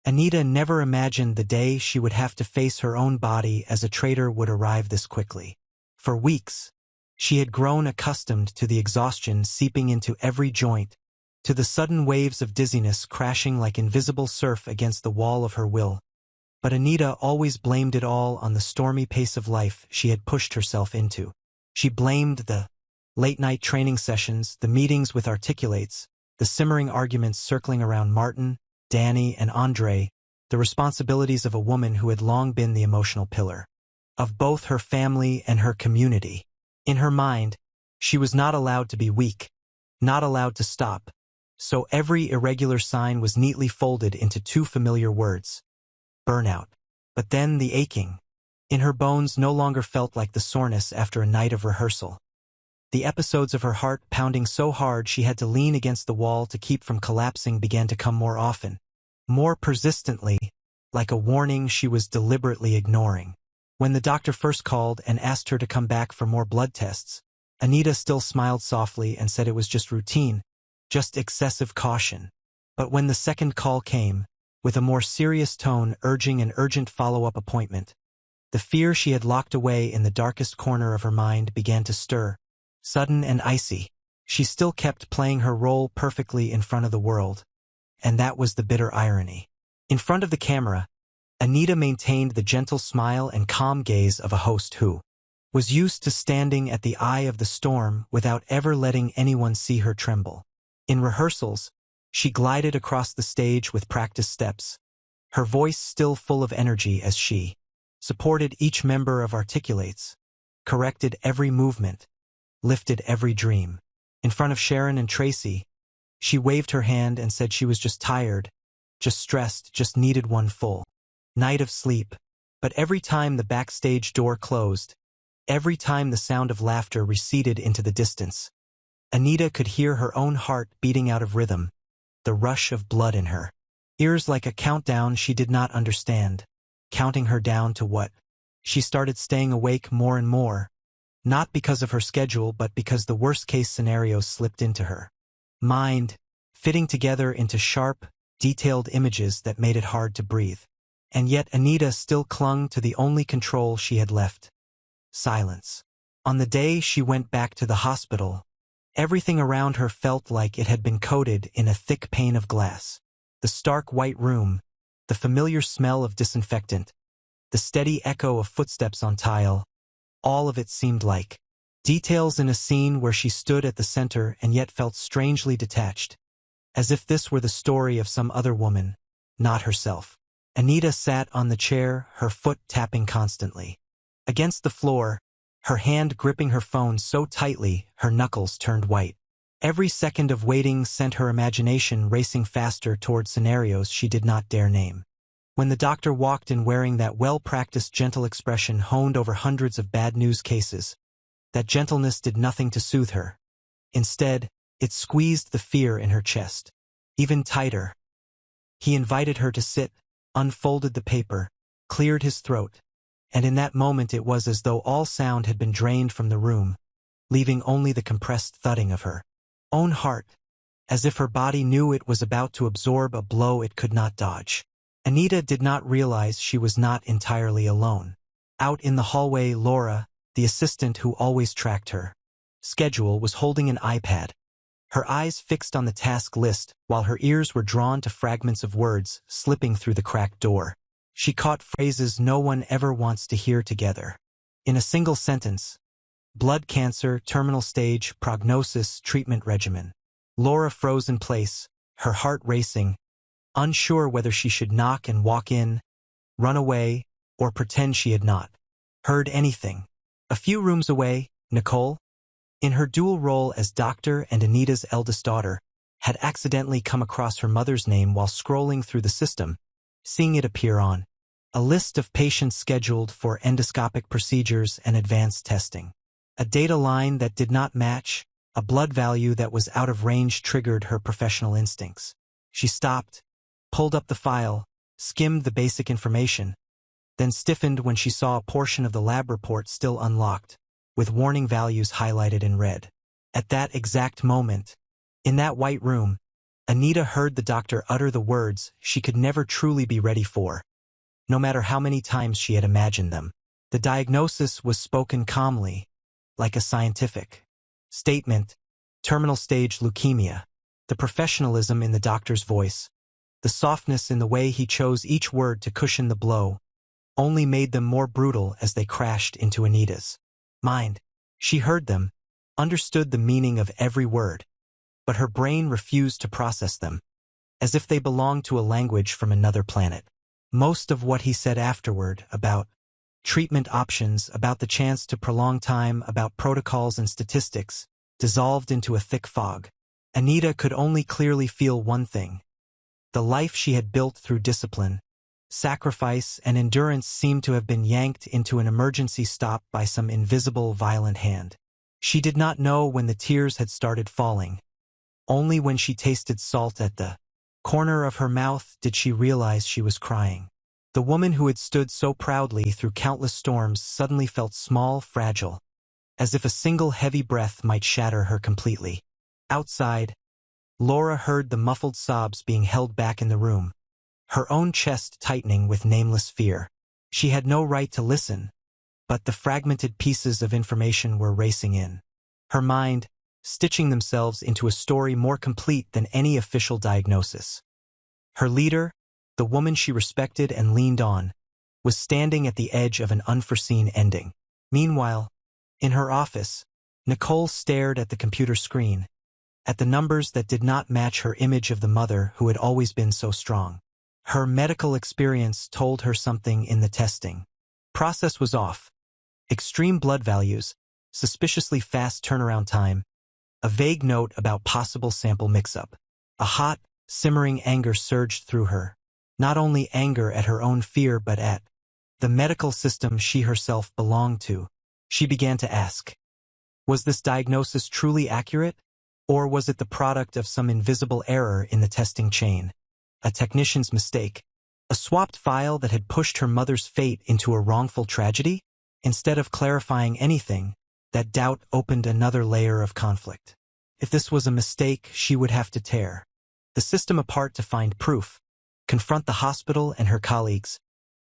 Anita never imagined the day she would have to face her own body as a traitor would arrive this quickly. For weeks, she had grown accustomed to the exhaustion seeping into every joint, to the sudden waves of dizziness crashing like invisible surf against the wall of her will. But Anita always blamed it all on the stormy pace of life she had pushed herself into. She blamed the late-night training sessions, the meetings with articulates, the simmering arguments circling around Martin, Danny, and Andre, the responsibilities of a woman who had long been the emotional pillar of both her family and her community. In her mind, she was not allowed to be weak, not allowed to stop, so every irregular sign was neatly folded into two familiar words: burnout. But then the aching in her bones no longer felt like the soreness after a night of rehearsal. The episodes of her heart pounding so hard she had to lean against the wall to keep from collapsing began to come more often, more persistently, like a warning she was deliberately ignoring. When the doctor first called and asked her to come back for more blood tests, Anita still smiled softly and said it was just routine, just excessive caution. But when the second call came, with a more serious tone urging an urgent follow-up appointment, the fear she had locked away in the darkest corner of her mind began to stir, sudden and icy. She still kept playing her role perfectly in front of the world, and that was the bitter irony. In front of the camera, Anita maintained the gentle smile and calm gaze of a host who was used to standing at the eye of the storm without ever letting anyone see her tremble. In rehearsals, she glided across the stage with practiced steps, her voice still full of energy as she supported each member of Articulates, corrected every movement, lifted every dream. In front of Sharon and Tracy, she waved her hand and said she was just tired, just stressed, just needed one full night of sleep. But every time the backstage door closed, every time the sound of laughter receded into the distance, Anita could hear her own heart beating out of rhythm, the rush of blood in her ears like a countdown she did not understand, counting her down to what? She started staying awake more and more, not because of her schedule but because the worst-case scenarios slipped into her mind, fitting together into sharp, detailed images that made it hard to breathe. And yet Anita still clung to the only control she had left: silence. On the day she went back to the hospital, everything around her felt like it had been coated in a thick pane of glass. The stark white room, the familiar smell of disinfectant, the steady echo of footsteps on tile, all of it seemed like details in a scene where she stood at the center and yet felt strangely detached, as if this were the story of some other woman, not herself. Anita sat on the chair, her foot tapping constantly against the floor, her hand gripping her phone so tightly her knuckles turned white. Every second of waiting sent her imagination racing faster toward scenarios she did not dare name. When the doctor walked in wearing that well-practiced gentle expression honed over hundreds of bad news cases, that gentleness did nothing to soothe her. Instead, it squeezed the fear in her chest even tighter. He invited her to sit, unfolded the paper, cleared his throat, and in that moment it was as though all sound had been drained from the room, leaving only the compressed thudding of her own heart, as if her body knew it was about to absorb a blow it could not dodge. Anita did not realize she was not entirely alone. Out in the hallway, Laura, the assistant who always tracked her schedule, was holding an iPad, her eyes fixed on the task list while her ears were drawn to fragments of words slipping through the cracked door. She caught phrases no one ever wants to hear together in a single sentence: blood cancer, terminal stage, prognosis, treatment regimen. Laura froze in place, her heart racing, unsure whether she should knock and walk in, run away, or pretend she had not heard anything. A few rooms away, Nicole, in her dual role as doctor and Anita's eldest daughter, had accidentally come across her mother's name while scrolling through the system, seeing it appear on a list of patients scheduled for endoscopic procedures and advanced testing. A data line that did not match, a blood value that was out of range triggered her professional instincts. She stopped, pulled up the file, skimmed the basic information, then stiffened when she saw a portion of the lab report still unlocked, with warning values highlighted in red. At that exact moment, in that white room, Anita heard the doctor utter the words she could never truly be ready for, no matter how many times she had imagined them. The diagnosis was spoken calmly, like a scientific statement: terminal stage leukemia. The professionalism in the doctor's voice, the softness in the way he chose each word to cushion the blow, only made them more brutal as they crashed into Anita's mind. She heard them, understood the meaning of every word, but her brain refused to process them, as if they belonged to a language from another planet. Most of what he said afterward, about treatment options, about the chance to prolong time, about protocols and statistics, dissolved into a thick fog. Anita could only clearly feel one thing. The life she had built through discipline, sacrifice, and endurance seemed to have been yanked into an emergency stop by some invisible, violent hand. She did not know when the tears had started falling. Only when she tasted salt at the corner of her mouth did she realize she was crying. The woman who had stood so proudly through countless storms suddenly felt small, fragile, as if a single heavy breath might shatter her completely. Outside, Laura heard the muffled sobs being held back in the room, her own chest tightening with nameless fear. She had no right to listen, but the fragmented pieces of information were racing in her mind, stitching themselves into a story more complete than any official diagnosis. Her leader, the woman she respected and leaned on, was standing at the edge of an unforeseen ending. Meanwhile, in her office, Nicole stared at the computer screen, at the numbers that did not match her image of the mother who had always been so strong. Her medical experience told her something in the testing process was off. Extreme blood values, suspiciously fast turnaround time, a vague note about possible sample mix-up. A hot, simmering anger surged through her, not only anger at her own fear but at the medical system she herself belonged to. She began to ask, was this diagnosis truly accurate? Or was it the product of some invisible error in the testing chain? A technician's mistake? A swapped file that had pushed her mother's fate into a wrongful tragedy? Instead of clarifying anything, that doubt opened another layer of conflict. If this was a mistake, she would have to tear the system apart to find proof, confront the hospital and her colleagues,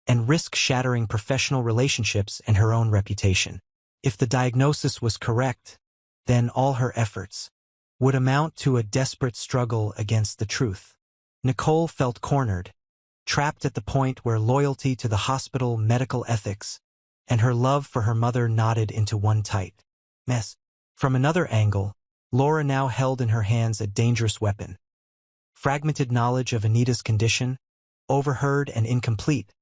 and risk shattering professional relationships and her own reputation. If the diagnosis was correct, then all her efforts would amount to a desperate struggle against the truth. Nicole felt cornered, trapped at the point where loyalty to the hospital, medical ethics, and her love for her mother knotted into one tight mess. From another angle, Laura now held in her hands a dangerous weapon. Fragmented knowledge of Anita's condition, overheard and incomplete,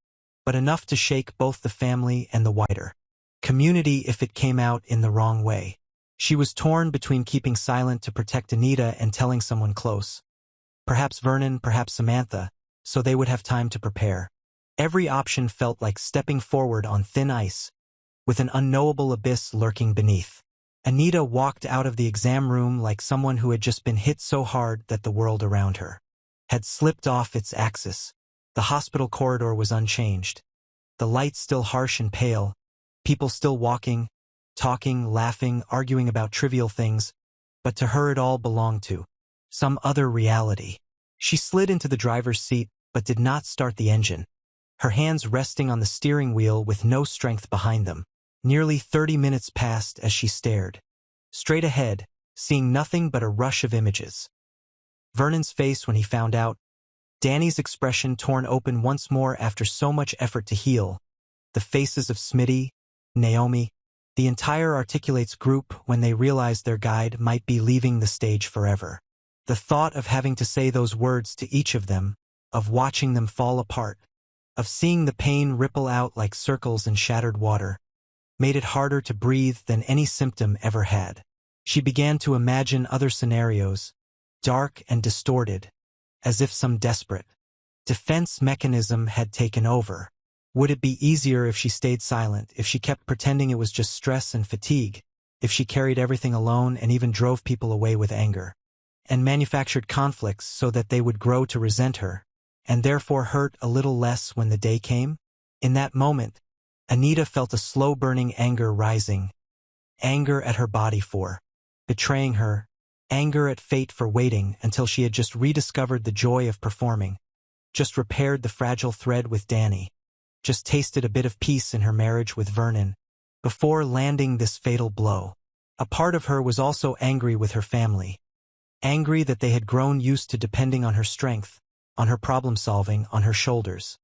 but enough to shake both the family and the wider community if it came out in the wrong way. She was torn between keeping silent to protect Anita and telling someone close, perhaps Vernon, perhaps Samantha, so they would have time to prepare. Every option felt like stepping forward on thin ice, with an unknowable abyss lurking beneath. Anita walked out of the exam room like someone who had just been hit so hard that the world around her had slipped off its axis. The hospital corridor was unchanged. The lights still harsh and pale, people still walking, talking, laughing, arguing about trivial things, but to her it all belonged to some other reality. She slid into the driver's seat, but did not start the engine, her hands resting on the steering wheel with no strength behind them. Nearly 30 minutes passed as she stared straight ahead, seeing nothing but a rush of images. Vernon's face when he found out, Danny's expression torn open once more after so much effort to heal, the faces of Smitty, Naomi, the entire Articulates group when they realized their guide might be leaving the stage forever. The thought of having to say those words to each of them, of watching them fall apart, of seeing the pain ripple out like circles in shattered water, made it harder to breathe than any symptom ever had. She began to imagine other scenarios, dark and distorted, as if some desperate defense mechanism had taken over. Would it be easier if she stayed silent, if she kept pretending it was just stress and fatigue, if she carried everything alone and even drove people away with anger, and manufactured conflicts so that they would grow to resent her, and therefore hurt a little less when the day came? In that moment, Anita felt a slow-burning anger rising, anger at her body for betraying her, anger at fate for waiting until she had just rediscovered the joy of performing, just repaired the fragile thread with Danny, just tasted a bit of peace in her marriage with Vernon, before landing this fatal blow. A part of her was also angry with her family, angry that they had grown used to depending on her strength, on her problem-solving, on her shoulders.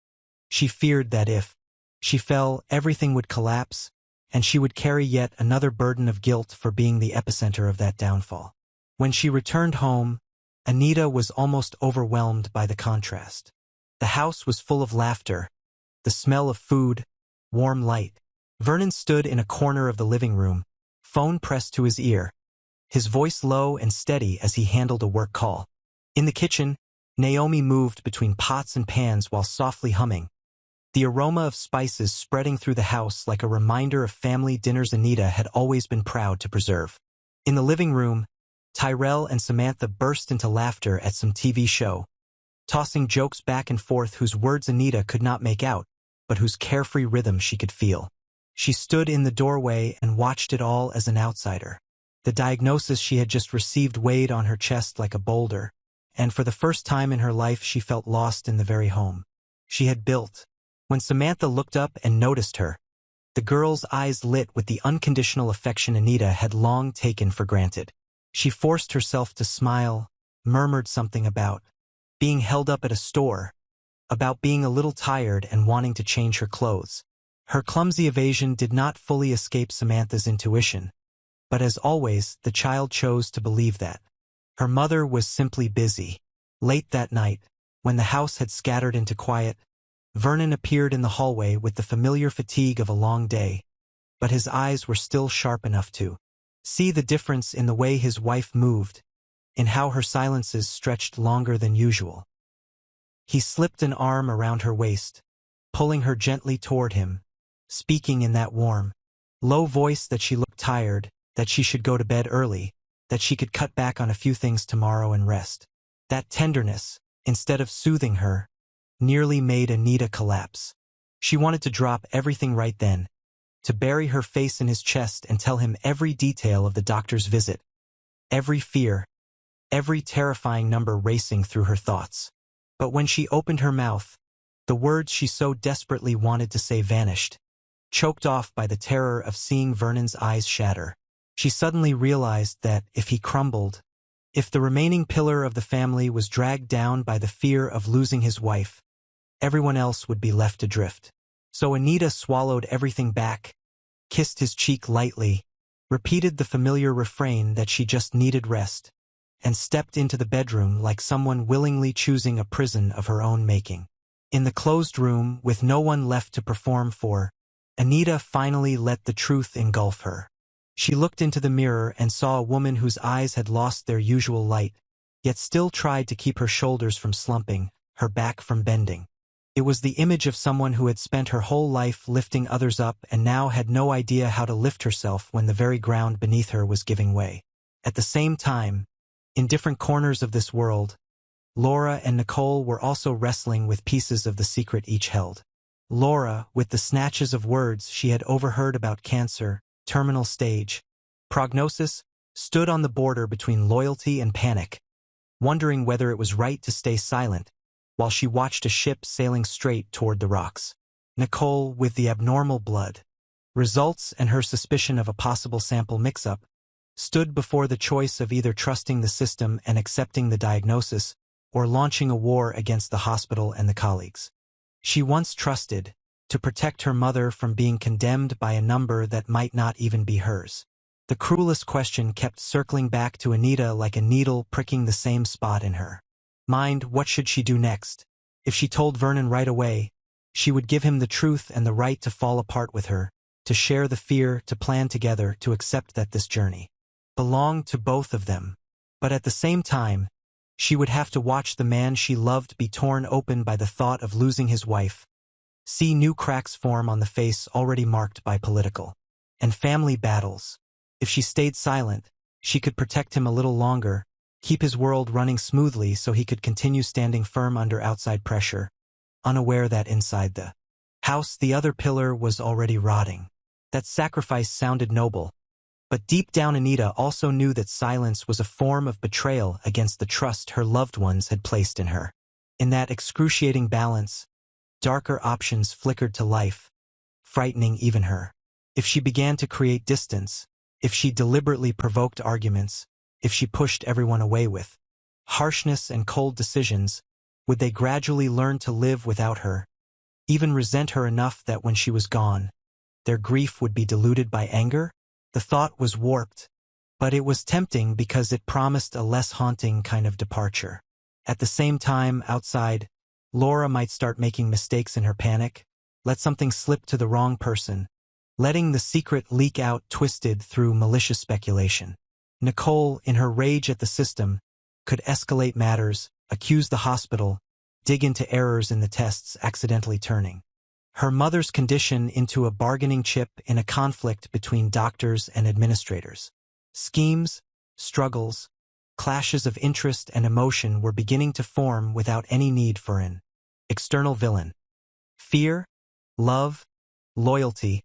She feared that if she fell, everything would collapse, and she would carry yet another burden of guilt for being the epicenter of that downfall. When she returned home, Anita was almost overwhelmed by the contrast. The house was full of laughter, the smell of food, warm light. Vernon stood in a corner of the living room, phone pressed to his ear, his voice low and steady as he handled a work call. In the kitchen, Naomi moved between pots and pans while softly humming, the aroma of spices spreading through the house like a reminder of family dinners Anita had always been proud to preserve. In the living room, Tyrell and Samantha burst into laughter at some TV show, tossing jokes back and forth whose words Anita could not make out, but whose carefree rhythm she could feel. She stood in the doorway and watched it all as an outsider. The diagnosis she had just received weighed on her chest like a boulder, and for the first time in her life she felt lost in the very home she had built. When Samantha looked up and noticed her, the girl's eyes lit with the unconditional affection Anita had long taken for granted. She forced herself to smile, murmured something about being held up at a store, about being a little tired and wanting to change her clothes. Her clumsy evasion did not fully escape Samantha's intuition, but as always, the child chose to believe that her mother was simply busy. Late that night, when the house had scattered into quiet, Vernon appeared in the hallway with the familiar fatigue of a long day, but his eyes were still sharp enough to see the difference in the way his wife moved, in how her silences stretched longer than usual. He slipped an arm around her waist, pulling her gently toward him, speaking in that warm, low voice that she looked tired, that she should go to bed early, that she could cut back on a few things tomorrow and rest. That tenderness, instead of soothing her, nearly made Anita collapse. She wanted to drop everything right then, to bury her face in his chest and tell him every detail of the doctor's visit, every fear, every terrifying number racing through her thoughts. But when she opened her mouth, the words she so desperately wanted to say vanished, choked off by the terror of seeing Vernon's eyes shatter. She suddenly realized that if he crumbled, if the remaining pillar of the family was dragged down by the fear of losing his wife, everyone else would be left adrift. So Anita swallowed everything back, kissed his cheek lightly, repeated the familiar refrain that she just needed rest, and stepped into the bedroom like someone willingly choosing a prison of her own making. In the closed room, with no one left to perform for, Anita finally let the truth engulf her. She looked into the mirror and saw a woman whose eyes had lost their usual light, yet still tried to keep her shoulders from slumping, her back from bending. It was the image of someone who had spent her whole life lifting others up and now had no idea how to lift herself when the very ground beneath her was giving way. At the same time, in different corners of this world, Laura and Nicole were also wrestling with pieces of the secret each held. Laura, with the snatches of words she had overheard about cancer, terminal stage, prognosis, stood on the border between loyalty and panic, wondering whether it was right to stay silent, while she watched a ship sailing straight toward the rocks. Nicole, with the abnormal blood results and her suspicion of a possible sample mix-up, stood before the choice of either trusting the system and accepting the diagnosis or launching a war against the hospital and the colleagues she once trusted, to protect her mother from being condemned by a number that might not even be hers. The cruelest question kept circling back to Anita like a needle pricking the same spot in her mind. What should she do next? If she told Vernon right away, she would give him the truth and the right to fall apart with her, to share the fear, to plan together, to accept that this journey belonged to both of them. But at the same time, she would have to watch the man she loved be torn open by the thought of losing his wife, see new cracks form on the face already marked by political and family battles. If she stayed silent, she could protect him a little longer, keep his world running smoothly so he could continue standing firm under outside pressure, unaware that inside the house the other pillar was already rotting. That sacrifice sounded noble, But deep down Anita also knew that silence was a form of betrayal against the trust her loved ones had placed in her. In that excruciating balance, darker options flickered to life, frightening even her. If she began to create distance, if she deliberately provoked arguments, if she pushed everyone away with harshness and cold decisions, would they gradually learn to live without her, even resent her enough that when she was gone, their grief would be diluted by anger? The thought was warped, but it was tempting because it promised a less haunting kind of departure. At the same time, outside, Laura might start making mistakes in her panic, let something slip to the wrong person, letting the secret leak out twisted through malicious speculation. Nicole, in her rage at the system, could escalate matters, accuse the hospital, dig into errors in the tests, accidentally turning her mother's condition into a bargaining chip in a conflict between doctors and administrators. Schemes, struggles, clashes of interest and emotion were beginning to form without any need for an external villain. Fear, love, loyalty,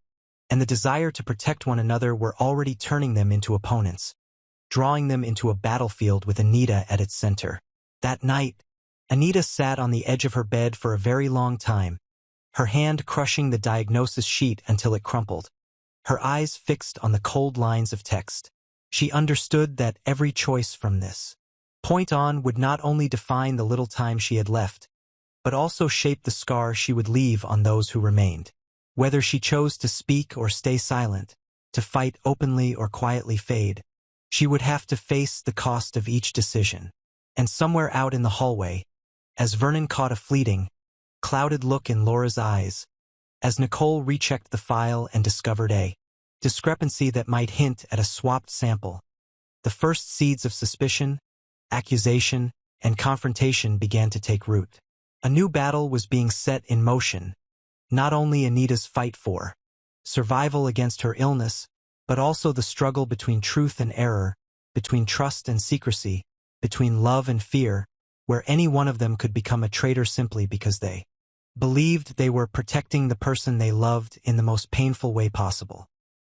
and the desire to protect one another were already turning them into opponents, drawing them into a battlefield with Anita at its center. That night, Anita sat on the edge of her bed for a very long time, her hand crushing the diagnosis sheet until it crumpled, her eyes fixed on the cold lines of text. She understood that every choice from this point on would not only define the little time she had left, but also shape the scar she would leave on those who remained. Whether she chose to speak or stay silent, to fight openly or quietly fade, she would have to face the cost of each decision. And somewhere out in the hallway, as Vernon caught a fleeting, clouded look in Laura's eyes, as Nicole rechecked the file and discovered a discrepancy that might hint at a swapped sample, the first seeds of suspicion, accusation, and confrontation began to take root. A new battle was being set in motion, not only Anita's fight for survival against her illness, but also the struggle between truth and error, between trust and secrecy, between love and fear, where any one of them could become a traitor simply because they believed they were protecting the person they loved in the most painful way possible.